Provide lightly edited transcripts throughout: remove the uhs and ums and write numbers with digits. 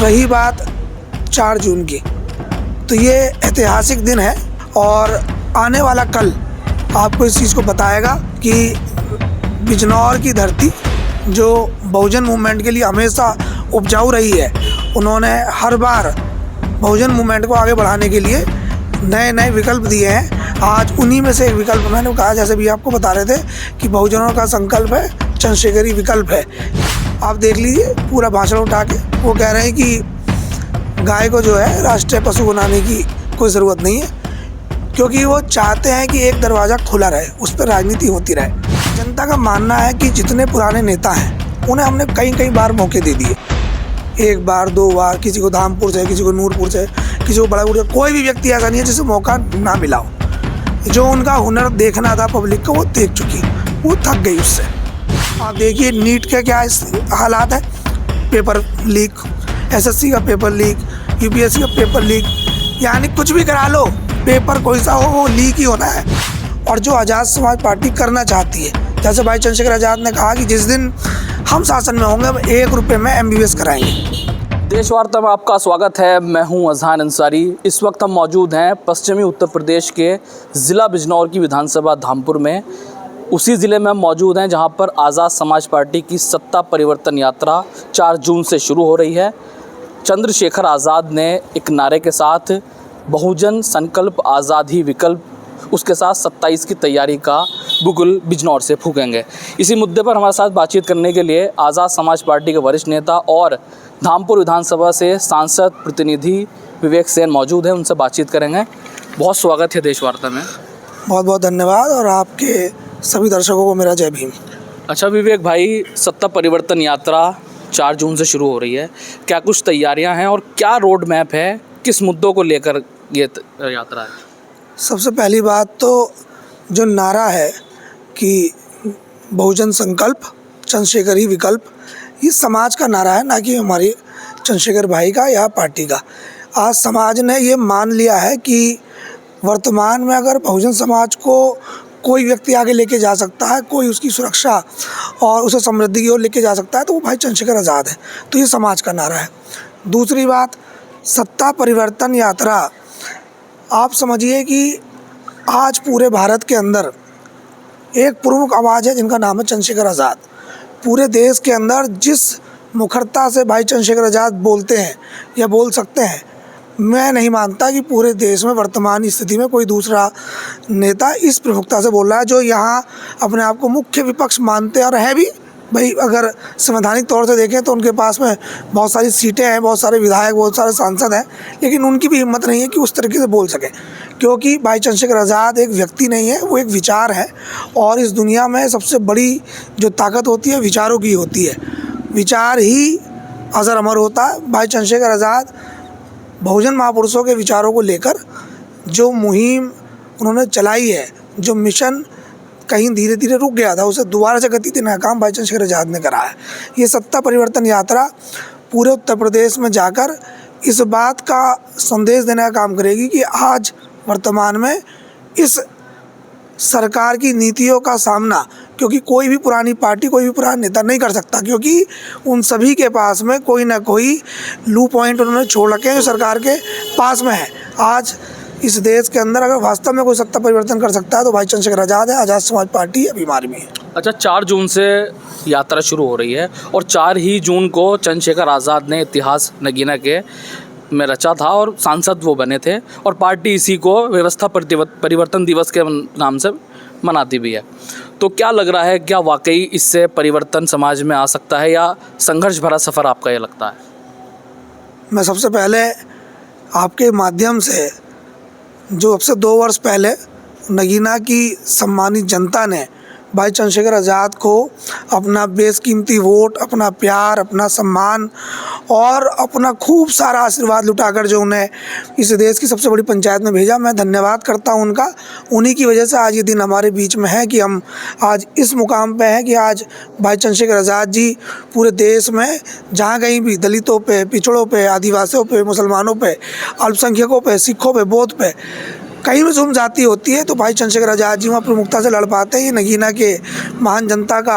रही बात 4 जून की, तो ये ऐतिहासिक दिन है और आने वाला कल आपको इस चीज़ को बताएगा कि बिजनौर की धरती जो बहुजन मूवमेंट के लिए हमेशा उपजाऊ रही है, उन्होंने हर बार बहुजन मूवमेंट को आगे बढ़ाने के लिए नए नए विकल्प दिए हैं। आज उन्हीं में से एक विकल्प मैंने कहा, जैसे भी आपको बता रहे थे कि बहुजनों का संकल्प है, चंद्रशेखरी विकल्प है। आप देख लीजिए पूरा भाषण उठा के वो कह रहे हैं कि गाय को जो है राष्ट्रीय पशु बनाने की कोई ज़रूरत नहीं है, क्योंकि वो चाहते हैं कि एक दरवाज़ा खुला रहे, उस पर राजनीति होती रहे। जनता का मानना है कि जितने पुराने नेता हैं उन्हें हमने कई बार मौके दे दिए, 1 बार 2 बार, किसी को धामपुर से, किसी को नूरपुर से, किसी को बड़ापुर से, कोई भी व्यक्ति ऐसा नहीं है जिसे मौका ना मिला हो। जो उनका हुनर देखना था पब्लिक को वो देख चुकी, वो थक गई उससे। आप देखिए नीट के क्या हालात है, पेपर लीक, SSC का पेपर लीक, UPSC का पेपर लीक, यानी कुछ भी करा लो, पेपर कोई सा हो वो लीक ही होना है। और जो आज़ाद समाज पार्टी करना चाहती है, जैसे भाई चंद्रशेखर आज़ाद ने कहा कि जिस दिन हम शासन में होंगे हम 1 रुपये में MBBS कराएंगे। देशवार्ता में आपका स्वागत है। मैं हूं अजहान अंसारी। इस वक्त हम मौजूद हैं पश्चिमी उत्तर प्रदेश के ज़िला बिजनौर की विधानसभा धामपुर में। उसी ज़िले में हम मौजूद हैं जहां पर आज़ाद समाज पार्टी की सत्ता परिवर्तन यात्रा 4 जून से शुरू हो रही है। चंद्रशेखर आज़ाद ने एक नारे के साथ बहुजन संकल्प आज़ाद ही विकल्प, उसके साथ 27 की तैयारी का बुगुल बिजनौर से फूकेंगे। इसी मुद्दे पर हमारे साथ बातचीत करने के लिए आज़ाद समाज पार्टी के वरिष्ठ नेता और धामपुर विधानसभा से सांसद प्रतिनिधि विवेक सेन मौजूद हैं, उनसे बातचीत करेंगे। बहुत स्वागत है देशवार्ता में। बहुत बहुत धन्यवाद और आपके सभी दर्शकों को मेरा जय भीम। अच्छा विवेक भाई, सत्ता परिवर्तन यात्रा 4 जून से शुरू हो रही है, क्या कुछ तैयारियां हैं और क्या रोड मैप है, किस मुद्दों को लेकर ये यात्रा है? सबसे पहली बात तो जो नारा है कि बहुजन संकल्प चंद्रशेखरी विकल्प, ये समाज का नारा है, ना कि हमारे चंद्रशेखर भाई का या पार्टी का। आज समाज ने ये मान लिया है कि वर्तमान में अगर बहुजन समाज को कोई व्यक्ति आगे लेके जा सकता है, कोई उसकी सुरक्षा और उसे समृद्धि की ओर लेके जा सकता है, तो वो भाई चंद्रशेखर आज़ाद है। तो ये समाज का नारा है। दूसरी बात, सत्ता परिवर्तन यात्रा, आप समझिए कि आज पूरे भारत के अंदर एक प्रमुख आवाज़ है जिनका नाम है चंद्रशेखर आज़ाद। पूरे देश के अंदर जिस मुखरता से भाई चंद्रशेखर आज़ाद बोलते हैं या बोल सकते हैं, मैं नहीं मानता कि पूरे देश में वर्तमान स्थिति में कोई दूसरा नेता इस प्रमुखता से बोल रहा है, जो यहाँ अपने आप को मुख्य विपक्ष मानते हैं और है भी। भाई अगर संवैधानिक तौर से देखें तो उनके पास में बहुत सारी सीटें हैं, बहुत सारे विधायक, बहुत सारे सांसद हैं, लेकिन उनकी भी हिम्मत नहीं है कि उस तरीके से बोल सकें, क्योंकि भाई चंद्रशेखर आज़ाद एक व्यक्ति नहीं है, वो एक विचार है। और इस दुनिया में सबसे बड़ी जो ताकत होती है विचारों की होती है। विचार ही अजर अमर होता है। भाई चंद्रशेखर आज़ाद बहुजन महापुरुषों के विचारों को लेकर जो मुहिम उन्होंने चलाई है, जो मिशन कहीं धीरे धीरे रुक गया था, उसे दोबारा से गति देने का काम भाई चंद्रशेखर आज़ाद ने करा है। ये सत्ता परिवर्तन यात्रा पूरे उत्तर प्रदेश में जाकर इस बात का संदेश देने का काम करेगी कि आज वर्तमान में इस सरकार की नीतियों का सामना, क्योंकि कोई भी पुरानी पार्टी, कोई भी पुराना नेता नहीं कर सकता, क्योंकि उन सभी के पास में कोई ना कोई लू पॉइंट उन्होंने छोड़ रखे हैं जो सरकार के पास में है। आज इस देश के अंदर अगर वास्तव में कोई सत्ता परिवर्तन कर सकता है तो भाई चंद्रशेखर आज़ाद है। आज़ाद समाज पार्टी अभी हमारी भी है। अच्छा, 4 जून से यात्रा शुरू हो रही है और 4 ही जून को चंद्रशेखर आज़ाद ने इतिहास नगीना के में रचा था और सांसद वो बने थे, और पार्टी इसी को व्यवस्था परिवर्तन दिवस के नाम से मनाती भी है। तो क्या लग रहा है, क्या वाकई इससे परिवर्तन समाज में आ सकता है या संघर्ष भरा सफ़र आपका ये लगता है? मैं सबसे पहले आपके माध्यम से, जो अब से 2 वर्ष पहले नगीना की सम्मानित जनता ने भाई चंद्रशेखर आज़ाद को अपना बेशकीमती वोट, अपना प्यार, अपना सम्मान और अपना खूब सारा आशीर्वाद लुटाकर जो उन्हें इस देश की सबसे बड़ी पंचायत में भेजा, मैं धन्यवाद करता हूं उनका। उन्हीं की वजह से आज ये दिन हमारे बीच में है कि हम आज इस मुकाम पे हैं कि आज भाई चंद्रशेखर आज़ाद जी पूरे देश में जहाँ कहीं भी दलितों पे, पिछड़ों पे, आदिवासियों पे, मुसलमानों पे, अल्पसंख्यकों पे, सिखों पे, बौद्ध पे कहीं भी सुम जाती होती है तो भाई चंद्रशेखर आज़ाद जी वहाँ प्रमुखता से लड़ पाते हैं। ये नगीना के महान जनता का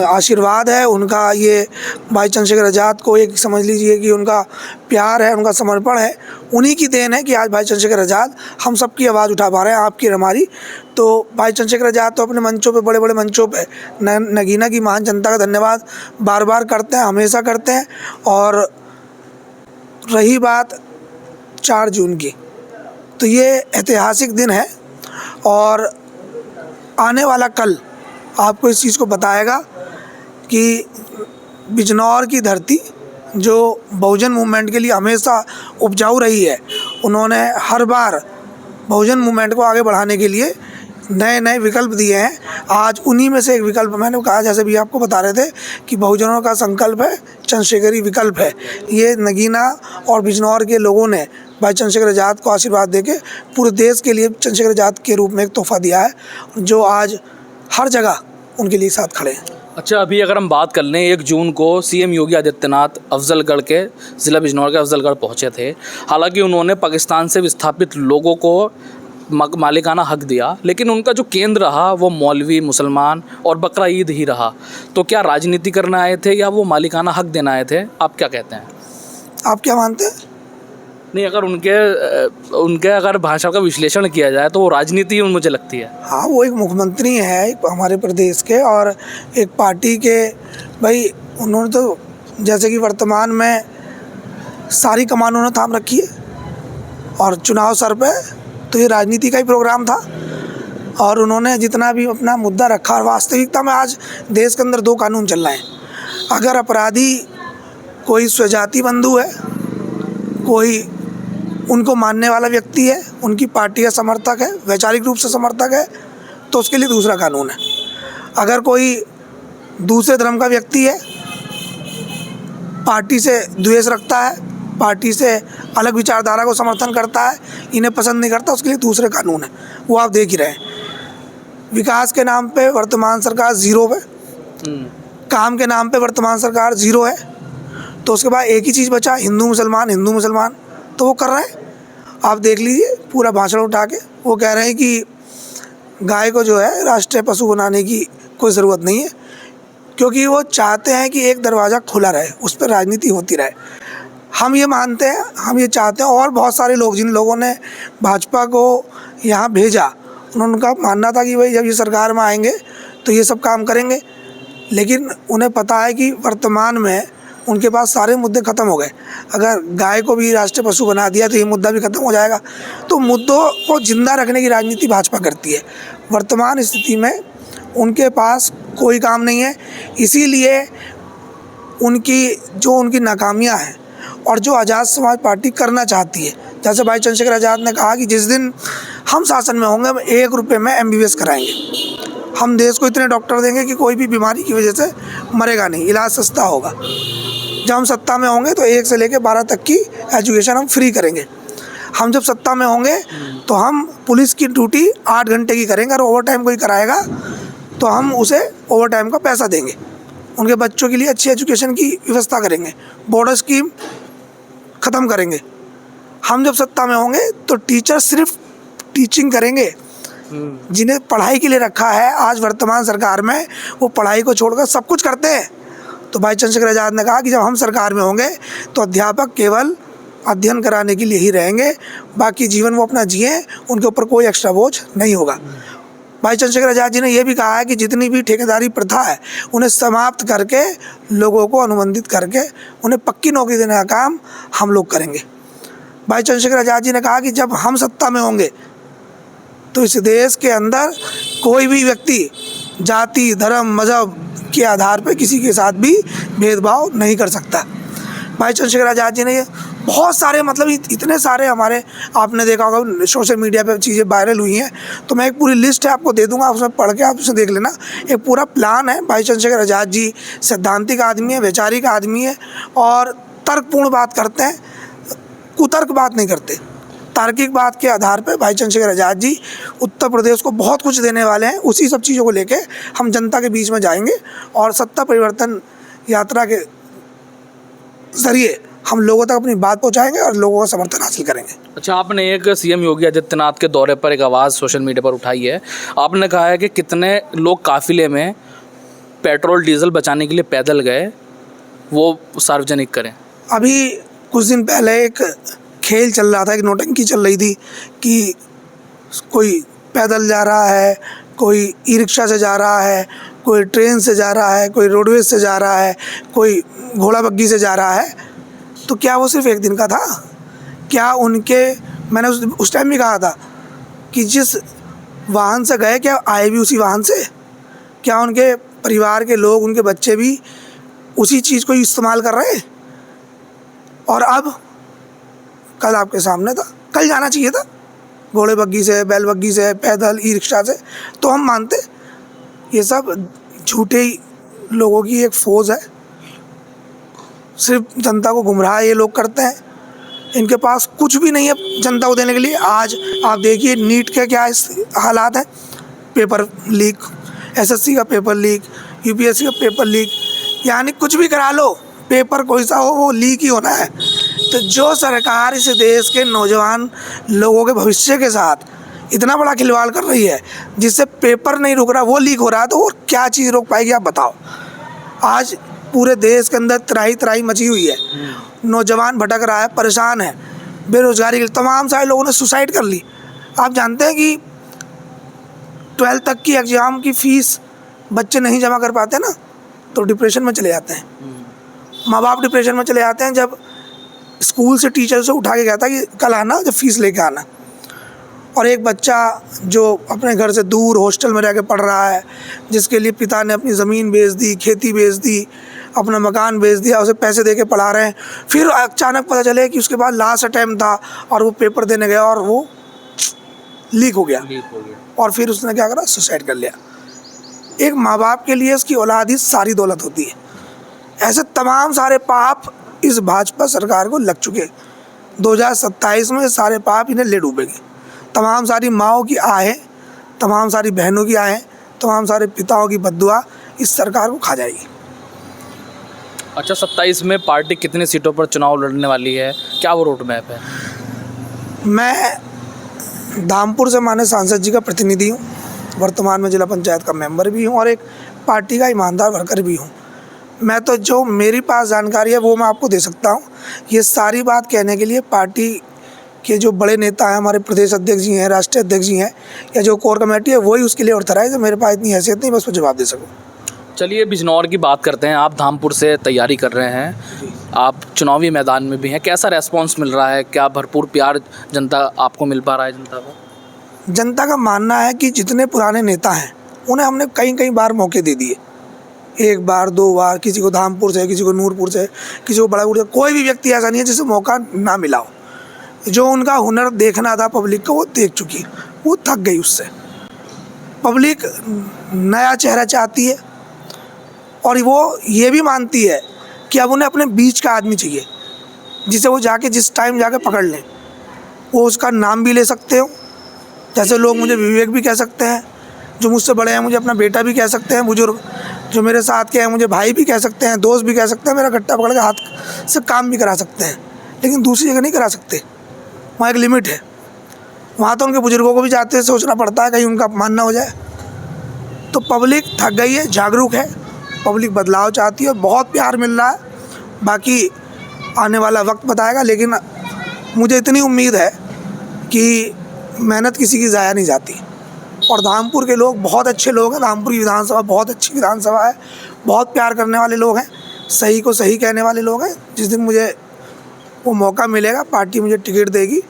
आशीर्वाद है, उनका ये भाई चंद्रशेखर आज़ाद को एक समझ लीजिए कि उनका प्यार है, उनका समर्पण है। उन्हीं की देन है कि आज भाई चंद्रशेखर आज़ाद हम सब की आवाज़ उठा पा रहे हैं, आपकी और हमारी। तो भाई चंद्रशेखर आज़ाद तो अपने मंचों पे, बड़े बड़े मंचों पे नगीना की महान जनता का धन्यवाद बार बार करते हैं, हमेशा करते हैं। और रही बात 4 जून की, तो ये ऐतिहासिक दिन है और आने वाला कल आपको इस चीज़ को बताएगा कि बिजनौर की धरती जो बहुजन मूवमेंट के लिए हमेशा उपजाऊ रही है, उन्होंने हर बार बहुजन मूवमेंट को आगे बढ़ाने के लिए नए नए विकल्प दिए हैं। आज उन्हीं में से एक विकल्प मैंने कहा, जैसे भी आपको बता रहे थे कि बहुजनों का संकल्प है, चंद्रशेखरी विकल्प है। ये नगीना और बिजनौर के लोगों ने भाई चंद्रशेखर आज़ाद को आशीर्वाद देके पूरे देश के लिए चंद्रशेखर आज़ाद के रूप में एक तोहफा दिया है, जो आज हर जगह उनके लिए साथ खड़े हैं। अच्छा, अभी अगर हम बात कर लें, 1 जून को सीएम योगी आदित्यनाथ अफजलगढ़ के ज़िला बिजनौर के अफजलगढ़ पहुंचे थे। हालांकि उन्होंने पाकिस्तान से विस्थापित लोगों को मालिकाना हक दिया, लेकिन उनका जो केंद्र रहा वो मौलवी, मुसलमान और बकरा ईद ही रहा। तो क्या राजनीति करने आए थे या वो मालिकाना हक देने आए थे? आप क्या कहते हैं? आप क्या मानते हैं? नहीं, अगर उनके अगर भाषा का विश्लेषण किया जाए तो वो राजनीति मुझे लगती है। हाँ, वो एक मुख्यमंत्री हैं हमारे प्रदेश के और एक पार्टी के। भाई उन्होंने तो जैसे कि वर्तमान में सारी कमान उन्होंने थाम रखी है और चुनाव सर पे, तो ये राजनीति का ही प्रोग्राम था। और उन्होंने जितना भी अपना मुद्दा रखा, और वास्तविकता में आज देश के अंदर 2 कानून चल रहे हैं। अगर अपराधी कोई स्वजाति बंधु है, कोई उनको मानने वाला व्यक्ति है, उनकी पार्टी का समर्थक है, वैचारिक रूप से समर्थक है, तो उसके लिए दूसरा कानून है। अगर कोई दूसरे धर्म का व्यक्ति है, पार्टी से द्वेष रखता है, पार्टी से अलग विचारधारा को समर्थन करता है, इन्हें पसंद नहीं करता, उसके लिए दूसरे कानून है। वो आप देख ही रहे हैं। विकास के नाम पे वर्तमान सरकार ज़ीरो पे, काम के नाम पे वर्तमान सरकार ज़ीरो है। तो उसके बाद एक ही चीज़ बचा, हिंदू मुसलमान, तो वो कर रहे हैं। आप देख लीजिए, पूरा भाषण उठा के वो कह रहे हैं कि गाय को जो है राष्ट्रीय पशु बनाने की कोई ज़रूरत नहीं है, क्योंकि वो चाहते हैं कि एक दरवाज़ा खुला रहे, उस पर राजनीति होती रहे। हम ये मानते हैं, हम ये चाहते हैं। और बहुत सारे लोग, जिन लोगों ने भाजपा को यहाँ भेजा, उनका मानना था कि भाई जब ये सरकार में आएंगे तो ये सब काम करेंगे, लेकिन उन्हें पता है कि वर्तमान में उनके पास सारे मुद्दे ख़त्म हो गए। अगर गाय को भी राष्ट्रीय पशु बना दिया तो ये मुद्दा भी ख़त्म हो जाएगा। तो मुद्दों को जिंदा रखने की राजनीति भाजपा करती है। वर्तमान स्थिति में उनके पास कोई काम नहीं है, इसीलिए उनकी नाकामियाँ हैं और जो आज़ाद समाज पार्टी करना चाहती है। जैसे भाई चंद्रशेखर आज़ाद ने कहा कि जिस दिन हम शासन में होंगे, हम 1 रुपये में MBBS कराएंगे, हम देश को इतने डॉक्टर देंगे कि कोई भी बीमारी की वजह से मरेगा नहीं, इलाज सस्ता होगा। जब हम सत्ता में होंगे तो 1 से लेकर 12 तक की एजुकेशन हम फ्री करेंगे। हम जब सत्ता में होंगे तो हम पुलिस की ड्यूटी 8 घंटे की करेंगे, और ओवर टाइम कोई कराएगा तो हम उसे ओवर टाइम का पैसा देंगे। उनके बच्चों के लिए अच्छी एजुकेशन की व्यवस्था करेंगे, बॉर्डर स्कीम ख़त्म करेंगे। हम जब सत्ता में होंगे तो टीचर सिर्फ टीचिंग करेंगे, जिन्हें पढ़ाई के लिए रखा है। आज वर्तमान सरकार में वो पढ़ाई को छोड़कर सब कुछ करते हैं। तो भाई चंद्रशेखर आज़ाद ने कहा कि जब हम सरकार में होंगे तो अध्यापक केवल अध्ययन कराने के लिए ही रहेंगे, बाकी जीवन वो अपना जिए, उनके ऊपर कोई एक्स्ट्रा बोझ नहीं होगा। भाई चंद्रशेखर आज़ाद जी ने यह भी कहा है कि जितनी भी ठेकेदारी प्रथा है उन्हें समाप्त करके, लोगों को अनुबंधित करके उन्हें पक्की नौकरी देने का काम हम लोग करेंगे। भाई चंद्रशेखर आज़ाद जी ने कहा कि जब हम सत्ता में होंगे तो इस देश के अंदर कोई भी व्यक्ति जाति, धर्म, मज़हब के आधार पर किसी के साथ भी भेदभाव नहीं कर सकता। भाई चंद्रशेखर आज़ाद जी ने ये बहुत सारे, मतलब इतने सारे हमारे, आपने देखा होगा सोशल मीडिया पे चीज़ें वायरल हुई हैं, तो मैं एक पूरी लिस्ट है आपको दे दूंगा, उसमें पढ़ के आप उसे देख लेना। एक पूरा प्लान है। भाई चंद्रशेखर आज़ाद जी सैद्धांतिक आदमी है, वैचारिक आदमी है और तर्कपूर्ण बात करते हैं, कुतर्क बात नहीं करते। तार्किक बात के आधार पर भाई चंद्रशेखर आज़ाद जी उत्तर प्रदेश को बहुत कुछ देने वाले हैं। उसी सब चीज़ों को लेके हम जनता के बीच में जाएंगे और सत्ता परिवर्तन यात्रा के ज़रिए हम लोगों तक अपनी बात पहुंचाएंगे और लोगों का समर्थन हासिल करेंगे। अच्छा, आपने एक सीएम योगी आदित्यनाथ के दौरे पर एक आवाज़ सोशल मीडिया पर उठाई है। आपने कहा है कि कितने लोग काफिले में पेट्रोल डीजल बचाने के लिए पैदल गए, वो सार्वजनिक करें। अभी कुछ दिन पहले एक खेल चल रहा था, एक नौटंकी चल रही थी कि कोई पैदल जा रहा है, कोई ई रिक्शा से जा रहा है, कोई ट्रेन से जा रहा है, कोई रोडवेज से जा रहा है, कोई घोड़ा बग्गी से जा रहा है। तो क्या वो सिर्फ एक दिन का था? क्या उनके, मैंने उस टाइम भी कहा था कि जिस वाहन से गए क्या आए भी उसी वाहन से? क्या उनके परिवार के लोग, उनके बच्चे भी उसी चीज़ को इस्तेमाल कर रहे हैं? और अब कल आपके सामने था, कल जाना चाहिए था घोड़े बग्गी से, बैल बग्गी से, पैदल, ई रिक्शा से। तो हम मानते ये सब झूठे लोगों की एक फ़ौज है, सिर्फ जनता को गुमराह ये लोग करते हैं। इनके पास कुछ भी नहीं है जनता को देने के लिए। आज आप देखिए नीट के क्या हालात हैं, पेपर लीक, एसएससी का पेपर लीक, यूपीएससी का पेपर लीक, यानी कुछ भी करा लो, पेपर कोई सा हो वो लीक ही होना है। तो जो सरकार इस देश के नौजवान लोगों के भविष्य के साथ इतना बड़ा खिलवाड़ कर रही है, जिससे पेपर नहीं रुक रहा, वो लीक हो रहा है, तो और क्या चीज़ रोक पाएगी आप बताओ? आज पूरे देश के अंदर त्राही त्राही मची हुई है, नौजवान भटक रहा है, परेशान है, बेरोजगारी के तमाम सारे लोगों ने सुसाइड कर ली। आप जानते हैं कि 12th तक की एग्ज़ाम की फ़ीस बच्चे नहीं जमा कर पाते ना, तो डिप्रेशन में चले जाते हैं। माँ बाप डिप्रेशन में चले जाते हैं। जब स्कूल से टीचर से उठा के गया था कि कल आना, जब फीस लेके आना, और एक बच्चा जो अपने घर से दूर हॉस्टल में रह के पढ़ रहा है, जिसके लिए पिता ने अपनी ज़मीन बेच दी, खेती बेच दी, अपना मकान बेच दिया, उसे पैसे दे के पढ़ा रहे हैं, फिर अचानक पता चले कि उसके बाद लास्ट अटैम्प्ट था और वो पेपर देने गया और वो लीक हो गया, और फिर उसने क्या करा, सुसाइड कर लिया। एक माँ बाप के लिए उसकी औलाद ही सारी दौलत होती है। ऐसे तमाम सारे पाप इस भाजपा सरकार को लग चुके। 2027 में सारे पाप इन्हें ले डूबेंगे। तमाम सारी माँओं की आहें, तमाम सारी बहनों की आहें, तमाम सारे पिताओं की बद्दुआ इस सरकार को खा जाएगी। अच्छा, 27 में पार्टी कितनी सीटों पर चुनाव लड़ने वाली है, क्या वो रोड मैप है? मैं धामपुर से माननीय सांसद जी का प्रतिनिधि हूँ, वर्तमान में जिला पंचायत का मेंबर भी हूँ और एक पार्टी का ईमानदार वर्कर भी हूँ। मैं तो जो मेरी पास जानकारी है वो मैं आपको दे सकता हूँ। ये सारी बात कहने के लिए पार्टी के जो बड़े नेता हैं, हमारे प्रदेश अध्यक्ष जी हैं, राष्ट्रीय अध्यक्ष जी हैं, या जो कोर कमेटी है, वही उसके लिए ऑथराइज है। मेरे पास इतनी हैसियत नहीं, बस उसको जवाब दे सकूँ। चलिए बिजनौर की बात करते हैं। आप धामपुर से तैयारी कर रहे हैं, आप चुनावी मैदान में भी हैं, कैसा रेस्पॉन्स मिल रहा है? क्या भरपूर प्यार जनता आपको मिल पा रहा है? जनता का मानना है कि जितने पुराने नेता हैं उन्हें हमने कई बार मौके दे दिए, 1 बार 2 बार, किसी को धामपुर से, किसी को नूरपुर से, किसी को बड़ापुर से। कोई भी व्यक्ति ऐसा नहीं है जिसे मौका ना मिला हो। जो उनका हुनर देखना था पब्लिक को, वो देख चुकी, वो थक गई उससे। पब्लिक नया चेहरा चाहती है और वो ये भी मानती है कि अब उन्हें अपने बीच का आदमी चाहिए, जिसे वो जाके जिस टाइम जाके पकड़ लें, वो उसका नाम भी ले सकते हो। जैसे लोग मुझे विवेक भी कह सकते हैं, जो मुझसे बड़े हैं मुझे अपना बेटा भी कह सकते हैं, बुजुर्ग जो मेरे साथ के हैं मुझे भाई भी कह सकते हैं, दोस्त भी कह सकते हैं, मेरा गट्टा पकड़ के हाथ से काम भी करा सकते हैं। लेकिन दूसरी जगह नहीं करा सकते, वहाँ एक लिमिट है। वहाँ तो उनके बुजुर्गों को भी जाते सोचना पड़ता है, कहीं उनका अपमान ना हो जाए। तो पब्लिक थक गई है, जागरूक है, पब्लिक बदलाव चाहती है और बहुत प्यार मिल रहा है। बाकी आने वाला वक्त बताएगा, लेकिन मुझे इतनी उम्मीद है कि मेहनत किसी की ज़ाया नहीं जाती। और धामपुर के लोग बहुत अच्छे लोग हैं। धामपुर की विधानसभा बहुत अच्छी विधानसभा है, बहुत प्यार करने वाले लोग हैं, सही को सही कहने वाले लोग हैं। जिस दिन मुझे वो मौका मिलेगा, पार्टी मुझे टिकट देगी,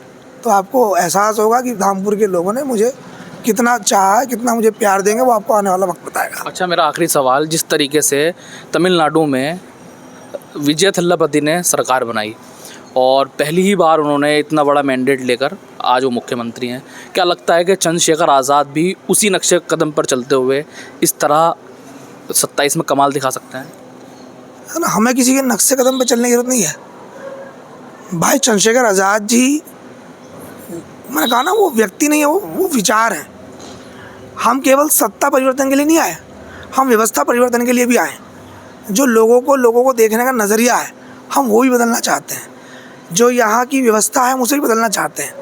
तो आपको एहसास होगा कि धामपुर के लोगों ने मुझे कितना चाहा है, कितना मुझे प्यार देंगे, वो आपको आने वाला वक्त बताएगा। अच्छा, मेरा आखिरी सवाल, जिस तरीके से तमिलनाडु में विजय थल्लापति ने सरकार बनाई और पहली ही बार उन्होंने इतना बड़ा मैंडेट लेकर आज वो मुख्यमंत्री हैं, क्या लगता है कि चंद्रशेखर आज़ाद भी उसी नक्शे कदम पर चलते हुए इस तरह 27 में कमाल दिखा सकते हैं? है ना, हमें किसी के नक्शे कदम पर चलने की जरूरत नहीं है भाई। चंद्रशेखर आज़ाद जी, मैंने कहा ना, वो व्यक्ति नहीं है, वो विचार है। हम केवल सत्ता परिवर्तन के लिए नहीं आए, हम व्यवस्था परिवर्तन के लिए भी आए। जो लोगों को देखने का नज़रिया है, हम वो भी बदलना चाहते हैं, जो यहाँ की व्यवस्था है हम उसे भी बदलना चाहते हैं।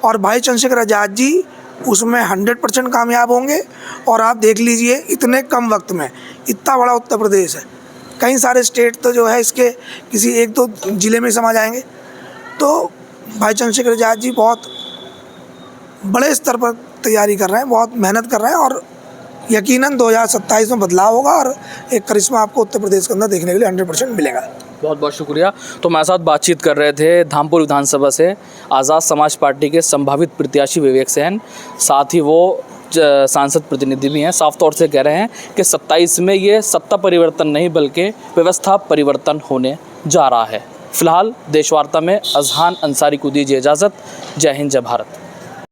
और भाई चंद्रशेखर आज़ाद जी उसमें 100% कामयाब होंगे। और आप देख लीजिए इतने कम वक्त में इतना बड़ा उत्तर प्रदेश है, कई सारे स्टेट तो जो है इसके किसी एक दो ज़िले में समा जाएंगे। तो भाई चंद्रशेखर आज़ाद जी बहुत बड़े स्तर पर तैयारी कर रहे हैं, बहुत मेहनत कर रहे हैं और यकीनन 2027 में बदलाव होगा और एक करिश्मा आपको उत्तर प्रदेश के अंदर देखने के लिए 100% मिलेगा। बहुत बहुत शुक्रिया। तो हमारे साथ बातचीत कर रहे थे धामपुर विधानसभा से आज़ाद समाज पार्टी के संभावित प्रत्याशी विवेक सेन, साथ ही वो सांसद प्रतिनिधि भी हैं। साफ तौर से कह रहे हैं कि 27 में ये सत्ता परिवर्तन नहीं बल्कि व्यवस्था परिवर्तन होने जा रहा है। फिलहाल देशवार्ता में अजहान अंसारी को दीजिए इजाज़त। जय हिंद, जय भारत।